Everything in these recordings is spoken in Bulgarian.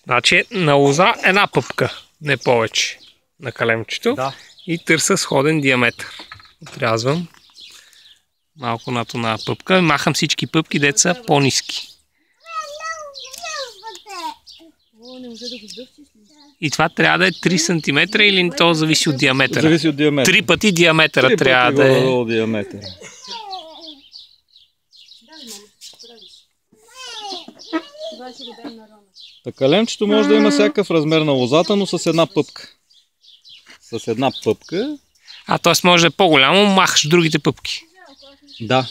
Значи на лоза една пъпка, не повече, на калемчето. Да. И търся сходен диаметър. Отрязвам малко над една пъпка. Махам всички пъпки, деца по-ниски. И това трябва да е 3 см или то зависи от диаметъра? Зависи от диаметъра. 3 пъти диаметъра трябва да е. От диаметъра. Калемчето може да има всякакъв размер на лозата, но с една пъпка. С една пъпка. Т.е. може да е по-голямо, махаш другите пъпки. Да.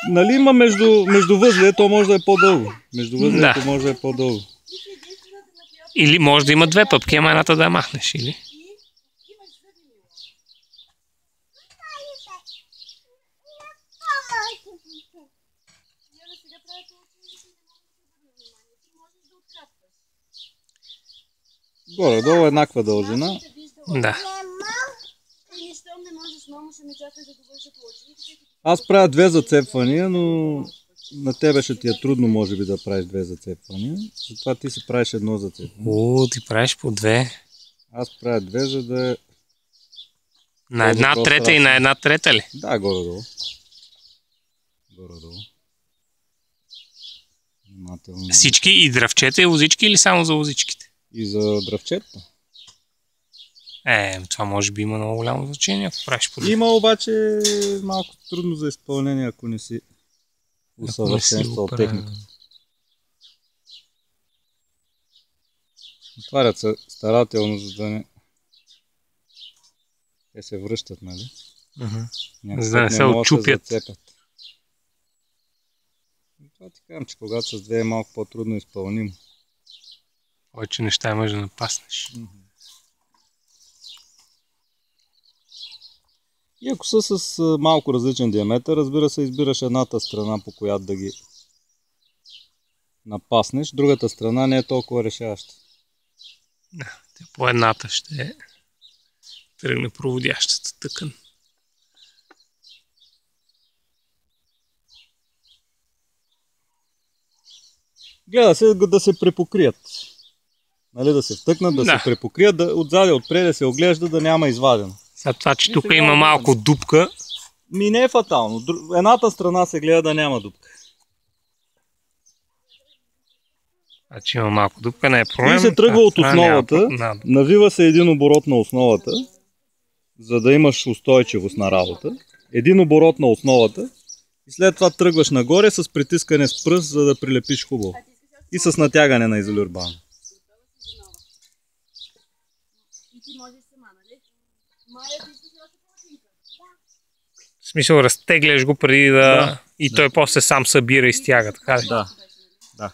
Нали има между възлие, то може да е по-дълго. Между възлието може да е по-дълго. Или може да има две пъпки, ама едната да я махнеш, или? Горе-долу еднаква дължина. Да. Аз правя 2 зацепвания, но на тебе ще ти е трудно, може би, да правиш 2 зацепвания. Затова ти си правиш 1 зацепване. Ти правиш по 2. Аз правя 2, за да е... На една трета и на една трета ли? Да, горе-долу. Горе-долу. Всички и дръвчета и лозички или само за лозичките? И за дръвчета. Това може би има много голямо значение, ако правиш по... Има обаче малко трудно за изпълнение, ако не си усъвършенствал техниката. Отварят се старателно, за да не... Те се връщат, нали? За да не се отчупят. Това ти казвам, че когато с 2 е малко по-трудно изпълнимо. Повече неща може да напаснеш. И ако са с малко различен диаметър, разбира се, избираш едната страна, по която да ги напаснеш. Другата страна не е толкова решаваща. Да, по едната ще тръгне проводящата тъкан. Гледа се да се препокрият. Нали, да се втъкнат, да се препокрият, отзади, отпред да се оглежда, да няма извадено. За това, че тук има малко дупка. Не е фатално. Едната страна се гледа да няма дупка. Значи има малко дупка, не е проблем. И се тръгва от основата, навива се един оборот на основата, за да имаш устойчивост на работа. Един оборот на основата и след това тръгваш нагоре с притискане с пръст, за да прилепиш хубаво. И с натягане на изолюрбан. В смисъл, разтегляш го преди да... И той после сам събира и стяга, така ли? Да.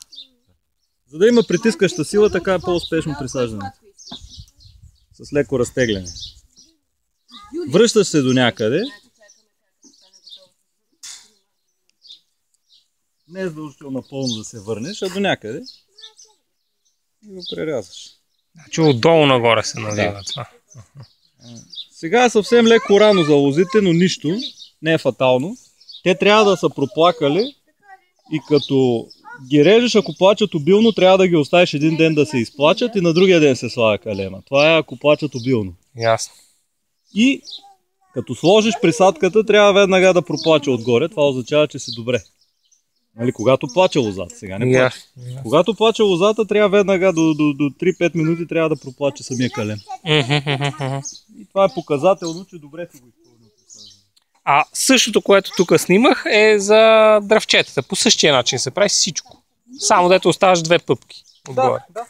За да има притискаща сила, така е по-успешно присаждане. С леко разтегляне. Връщаш се до някъде. Не е задължително напълно да се върнеш, а до някъде. И го прерязваш. Значи отдолу нагоре се навива това. Сега е съвсем леко рано за лозите, но нищо. Не е фатално. Те трябва да са проплакали и като ги режеш, ако плачат обилно, трябва да ги оставиш един ден да се изплачат и на другия ден се слага калема. Това е ако плачат обилно. Ясно. И като сложиш присадката, трябва веднага да проплача отгоре. Това означава, че си добре. Нали, когато плаче лозата, сега не плаче. Когато плаче лозата, трябва веднага до 3-5 минути трябва да проплаче самия калем. И това е показателно, че добре си го изпълнил. Същото, което тук снимах, е за дръвчетата. По същия начин се прави всичко. Само дето оставаш 2 пъпки отгоре. Да.